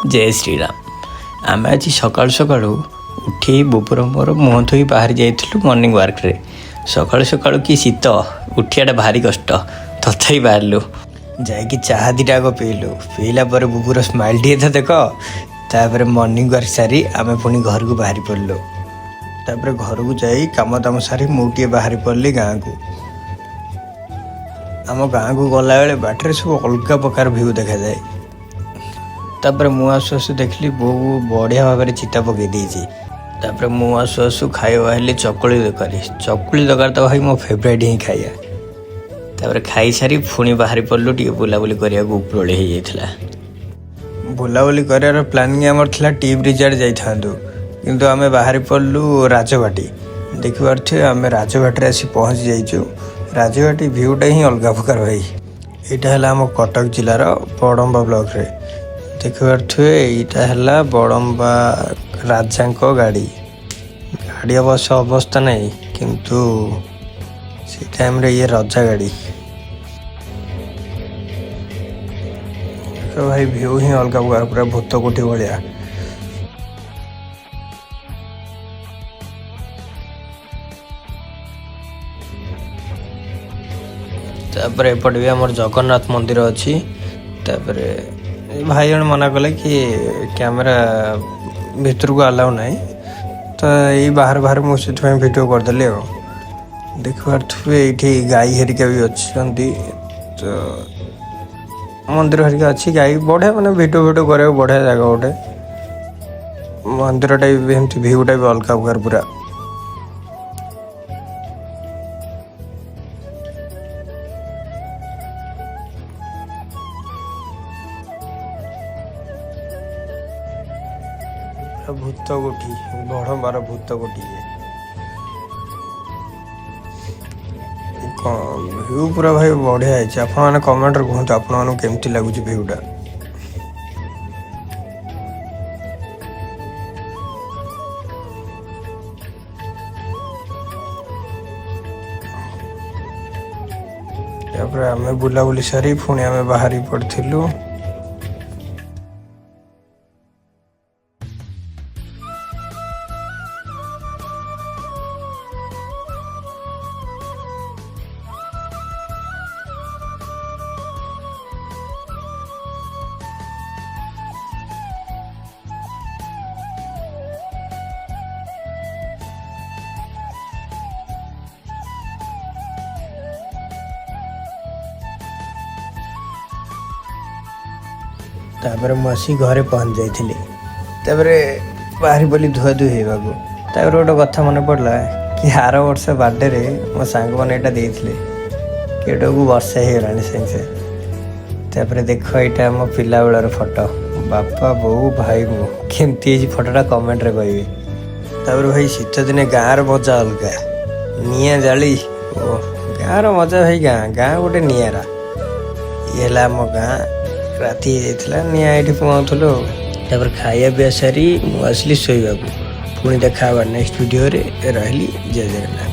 जय श्रीराम। आम आज सकाल सकाल उठी बुपुर मोर मुह धोई बाहरी जाइलु मॉर्निंग वर्क रे। सकाल सकाल कि शीत उठियाटा भारी कष्ट तथापि बाहरलु जाकि चाहा दुटा पीलु पीला पर बुपुर स्माइल टे तो देख तापर मॉर्निंग वर्क सारी आम पुणी घर को बाहरी पड़लु। तापर घर को जाई काम दाम सारी मुझे बाहरी पड़ली गाँव को। आम गाँव को गला बेले बाटर सब अलग प्रकार भ्यू देखा जाए। तापर मु आसु आसु देखली बो बढ़िया भाव में चिता पकई देती। तापर मु आसु आसु खाई बाहर चकुली तरकारी। चकुली तरकारी तो भाई मो फेवरेट ही खाइया। तापर खाई सारी पुणी बाहरी पड़लु टे बुलाबुली करने उपरओଳି हो जाता। बुलाबुली कर प्लानिंग आमर था टी ब्रिज आड़े जाइथांतु किंतु आमे बाहरी पड़लु राजबाटी। देखिपारे आम राजबाटी आसी पहुँची जाइचु। राजबाटी भ्यूटा ही अलग प्रकार भाई। यहाँ है आम कटक जिलार बड़म्बा ब्लॉक रे। देखिपारे यहाँ है बड़म्बा राजा गाड़ी गाड़ी अवश्य अवस्था नहीं किंतु से टाइम रे ये रजा गाड़ी तो भाई भ्यू ही अलग प्रकार पूरा भूत कोठी भाया। तापर एपट भी आमर जगन्नाथ मंदिर अच्छी। तापर भाई जन मना कले कि कैमेरा भीतर को अलाउ ना तो ये बाहर बाहर मुझे वीडियो करदेली। देखिए ये गाई हरिका भी अच्छी तो मंदिर हरिका अच्छी गाई बढ़िया मैंने वीडियो वीडियो कर बढ़िया जगह गोटे मंदिरटा भी एमती भ्यूटा भी अलग प्रकार पूरा। भूत कोठी बड़म्बार भूत कोठी भ्यू पूरा भाई बढ़िया है। आप कमेंट कहते आपन केमती लगुच भ्यूटा। आम बुलाबुली सारी पुणी आम बाहरी पड़ू। तापर मुझे घरे पहुँच जाइली। बाहरी बोली धुआ धुई होगा। गोटे कथा मन पड़ा कि आर वर्ष बर्थडे रे मो सांग मैंने यहाँ देते केटा को वर्षे होगला साइंसे। तापर देख यहाँ मो पिला बेलर फोटो बापा बो भाई मु केमती फोटोटा कमेंट रे कहि। तापर भाई शीत दिने गाँव मजा अलग निआ जाली गाँव मजा भाई गाँ गोटे निरा ये आम गाँ राति जाइला निआ ये पहुँचलु। तापर खाया पिया सारी मुझे शोवा पुणी देखा नेक्स्ट वीडियो रे रही। जय जगन्नाथ।